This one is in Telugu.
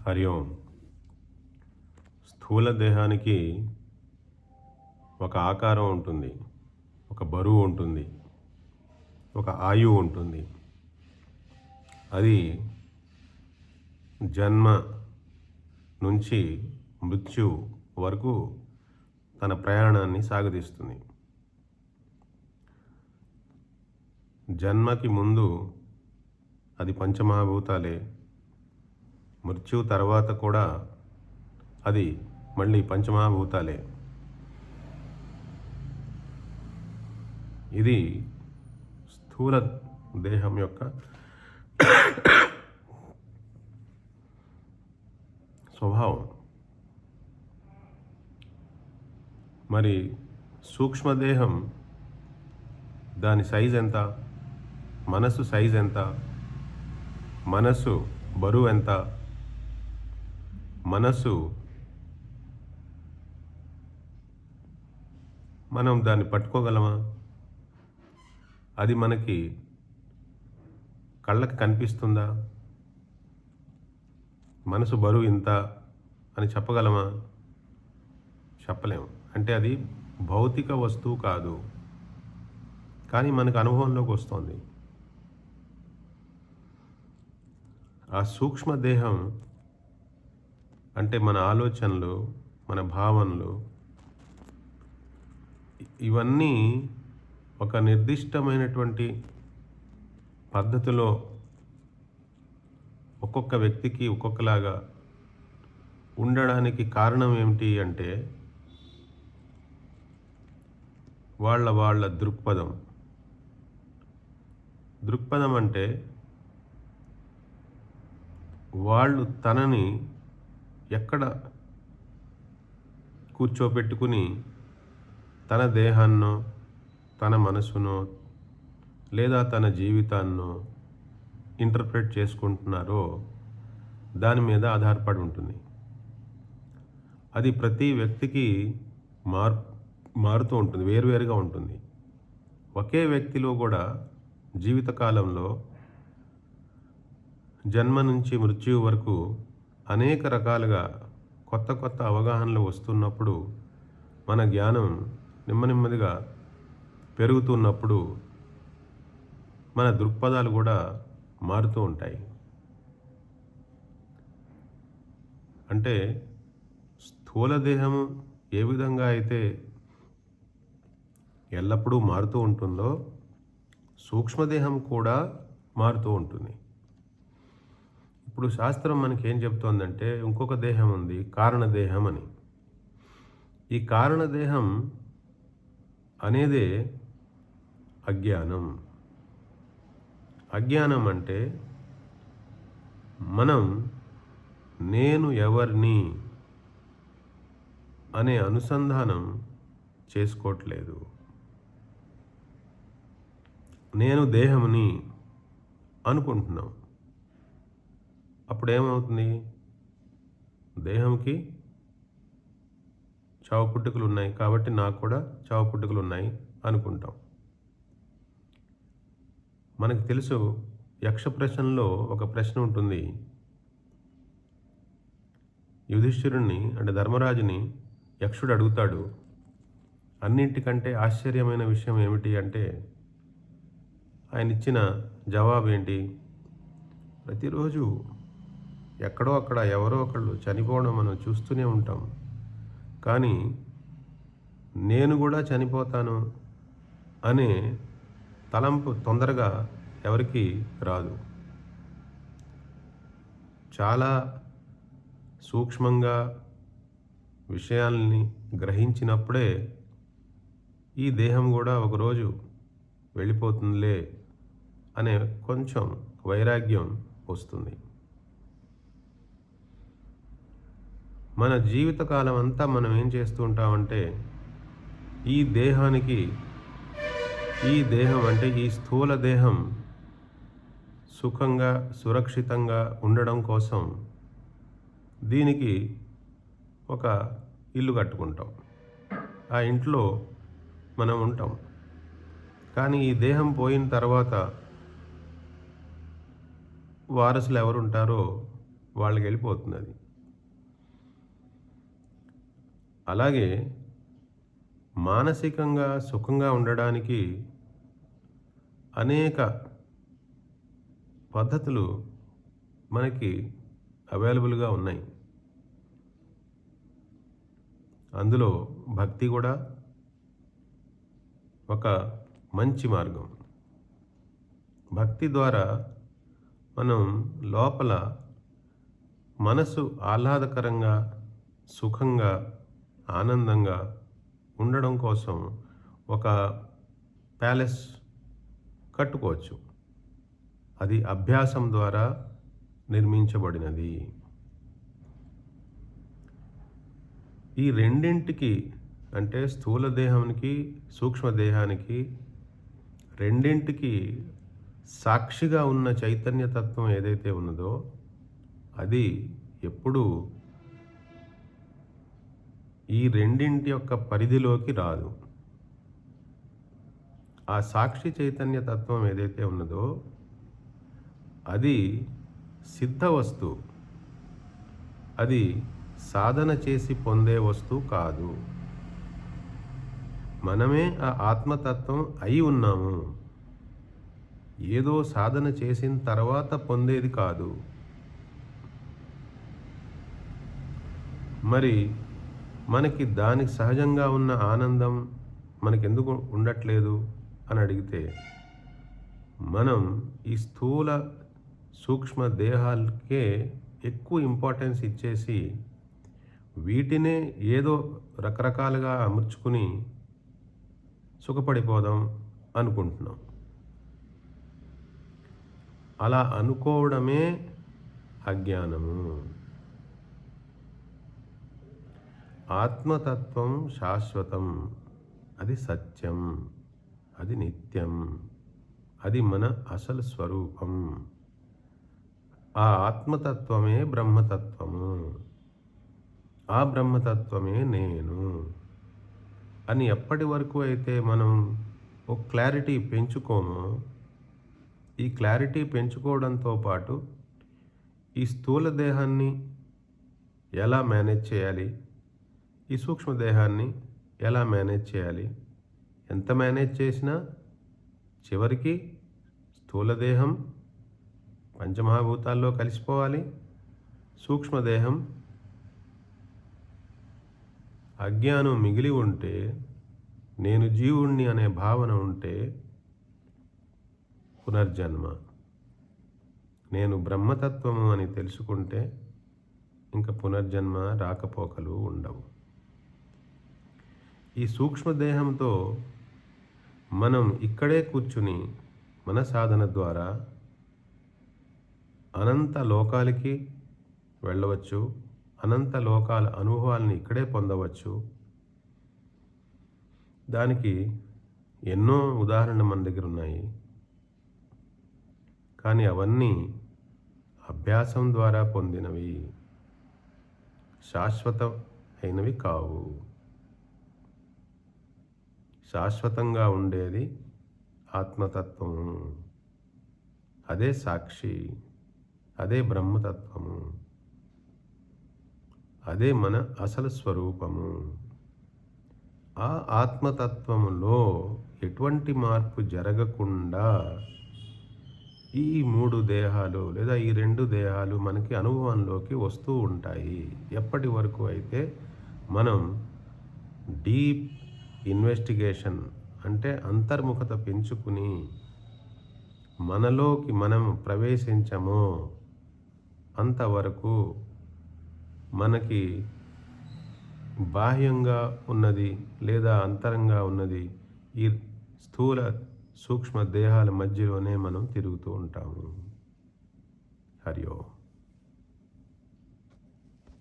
హరి ఓం. స్థూల దేహానికి ఒక ఆకారం ఉంటుంది, ఒక బరువు ఉంటుంది, ఒక ఆయువు ఉంటుంది. అది జన్మ నుంచి మృత్యు వరకు తన ప్రయాణాన్ని సాగదీస్తుంది. జన్మకి ముందు అది పంచమహాభూతాలే, మృత్యు తర్వాత కూడా అది మళ్ళీ పంచమహాభూతాలే. ఇది స్థూల దేహం యొక్క స్వభావం. మరి సూక్ష్మదేహం దాని సైజ్ ఎంత, మనసు సైజ్ ఎంత, మనసు బరువు ఎంత, మనసు మనం దాన్ని పట్టుకోగలమా? అది మనకి కళ్ళకి కనిపిస్తుందా? మనసు బరువు ఇంత అని చెప్పగలమా? చెప్పలేము. అంటే అది భౌతిక వస్తువు కాదు, కానీ మనకు అనుభవంలోకి వస్తుంది. ఆ సూక్ష్మదేహం అంటే మన ఆలోచనలు, మన భావనలు, ఇవన్నీ ఒక నిర్దిష్టమైనటువంటి పద్ధతిలో ఒక్కొక్క వ్యక్తికి ఒక్కొక్కలాగా ఉండడానికి కారణం ఏమిటి అంటే వాళ్ళ దృక్పథం అంటే వాళ్ళు తనని ఎక్కడ కూర్చోపెట్టుకుని తన దేహాన్నో, తన మనసునో, లేదా తన జీవితాన్నో ఇంటర్ప్రెట్ చేసుకుంటున్నారో దాని మీద ఆధారపడి ఉంటుంది. అది ప్రతి వ్యక్తికి మారుతూ ఉంటుంది, వేరువేరుగా ఉంటుంది. ఒకే వ్యక్తిలో కూడా జీవితకాలంలో జన్మ నుంచి మృత్యువు వరకు అనేక రకాలుగా కొత్త కొత్త అవగాహనలు వస్తున్నప్పుడు, మన జ్ఞానం నెమ్మదిగా పెరుగుతున్నప్పుడు మన దృక్పథాలు కూడా మారుతూ ఉంటాయి. అంటే స్థూల దేహము ఏ విధంగా అయితే ఎల్లప్పుడూ మారుతూ ఉంటుందో, సూక్ష్మదేహం కూడా మారుతూ ఉంటుంది. ఇప్పుడు శాస్త్రం మనకి ఏం చెప్తోందంటే ఇంకొక దేహం ఉంది, కారణదేహం అని. ఈ కారణదేహం అనేదే అజ్ఞానం. అజ్ఞానం అంటే మనం నేను ఎవరిని అనే అనుసంధానం చేసుకోవట్లేదు. నేను దేహముని అనుకుంటున్నాం. అప్పుడేమవుతుంది? దేహంకి చావు పుట్టుకలు ఉన్నాయి కాబట్టి నాకు కూడా చావు పుట్టుకలు ఉన్నాయి అనుకుంటాం. మనకు తెలుసు, యక్ష ప్రశ్నలో ఒక ప్రశ్న ఉంటుంది. యుధిష్ఠిరుణ్ణి అంటే ధర్మరాజుని యక్షుడు అడుగుతాడు, అన్నింటికంటే ఆశ్చర్యమైన విషయం ఏమిటి అంటే ఆయన ఇచ్చిన జవాబు ఏంటి? ప్రతిరోజు ఎక్కడో అక్కడ ఎవరో ఒకళ్ళు చనిపోవడం మనం చూస్తూనే ఉంటాం, కానీ నేను కూడా చనిపోతాను అనే తలంపు తొందరగా ఎవరికి రాదు. చాలా సూక్ష్మంగా విషయాల్ని గ్రహించినప్పుడే ఈ దేహం కూడా ఒకరోజు వెళ్ళిపోతుందిలే అనే కొంచెం వైరాగ్యం వస్తుంది. మన జీవితకాలం అంతా మనం ఏం చేస్తూ ఉంటామంటే ఈ దేహం అంటే ఈ స్థూల దేహం సుఖంగా సురక్షితంగా ఉండడం కోసం దీనికి ఒక ఇల్లు కట్టుకుంటాం. ఆ ఇంట్లో మనం ఉంటాం. కానీ ఈ దేహం పోయిన తర్వాత వారసులు ఎవరుంటారో వాళ్ళకి వెళ్ళిపోతుంది అది. అలాగే మానసికంగా సుఖంగా ఉండడానికి అనేక పద్ధతులు మనకి అవైలబుల్గా ఉన్నాయి. అందులో భక్తి కూడా ఒక మంచి మార్గం. భక్తి ద్వారా మనం లోపల మనసు ఆహ్లాదకరంగా, సుఖంగా, ఆనందంగా ఉండడం కోసం ఒక ప్యాలెస్ కట్టుకోవచ్చు. అది అభ్యాసం ద్వారా నిర్మించబడినది. ఈ రెండింటికి అంటే స్థూల దేహానికి, సూక్ష్మ దేహానికి రెండింటికి సాక్షిగా ఉన్న చైతన్య తత్వం ఏదైతే ఉన్నదో అది ఎప్పుడూ ఈ రెండింటి యొక్క పరిధిలోకి రాదు. ఆ సాక్షి చైతన్య తత్వం ఏదైతే ఉన్నదో అది సిద్ధ వస్తువు. అది సాధన చేసి పొందే వస్తువు కాదు. మనమే ఆ ఆత్మతత్వం అయి ఉన్నాము. ఏదో సాధన చేసిన తర్వాత పొందేది కాదు. మరి మనకి దానికి సహజంగా ఉన్న ఆనందం మనకెందుకు ఉండట్లేదు అని అడిగితే, మనం ఈ స్థూల సూక్ష్మ దేహాలకే ఎక్కువ ఇంపార్టెన్స్ ఇచ్చేసి వీటినే ఏదో రకరకాలుగా అమర్చుకుని సుఖపడిపోదాం అనుకుంటున్నాం. అలా అనుకోవడమే అజ్ఞానము. ఆత్మతత్వం శాశ్వతం, అది సత్యం, అది నిత్యం, అది మన అసలు స్వరూపం. ఆ ఆత్మతత్వమే బ్రహ్మతత్వము, ఆ బ్రహ్మతత్వమే నేను అని ఎప్పటి వరకు అయితే మనం ఒక క్లారిటీ పెంచుకోమో, ఈ క్లారిటీ పెంచుకోవడంతో పాటు ఈ స్థూల దేహాన్ని ఎలా మేనేజ్ చేయాలి, ఈ సూక్ష్మదేహాన్ని ఎలా మేనేజ్ చేయాలి, ఎంత మేనేజ్ చేసినా చివరికి స్థూలదేహం పంచమహాభూతాల్లో కలిసిపోవాలి. సూక్ష్మదేహం అజ్ఞానం మిగిలి ఉంటే, నేను జీవుణ్ణి అనే భావన ఉంటే పునర్జన్మ. నేను బ్రహ్మతత్వము అని తెలుసుకుంటే ఇంకా పునర్జన్మ రాకపోకలు ఉండవు. ఈ సూక్ష్మదేహంతో మనం ఇక్కడే కూర్చుని మన సాధన ద్వారా అనంత లోకాలకి వెళ్ళవచ్చు. అనంత లోకాల అనుభవాల్ని ఇక్కడే పొందవచ్చు. దానికి ఎన్నో ఉదాహరణలు మన దగ్గర ఉన్నాయి. కానీ అవన్నీ అభ్యాసం ద్వారా పొందినవి, శాశ్వతం అయినవి కావు. శాశ్వతంగా ఉండేది ఆత్మతత్వము, అదే సాక్షి, అదే బ్రహ్మతత్వము, అదే మన అసలు స్వరూపము. ఆ ఆత్మతత్వములో ఎటువంటి మార్పు జరగకుండా ఈ 3 దేహాలు లేదా ఈ 2 దేహాలు మనకి అనుభవంలోకి వస్తూ ఉంటాయి. ఎప్పటి వరకు అయితే మనం డీప్ ఇన్వెస్టిగేషన్ అంటే అంతర్ముఖత పెంచుకుని మనలోకి మనం ప్రవేశించమో అంతవరకు మనకి బాహ్యంగా ఉన్నది లేదా అంతరంగా ఉన్నది ఈ స్థూల సూక్ష్మ దేహాల మధ్యలోనే మనం తిరుగుతూ ఉంటాము. హరి ఓం.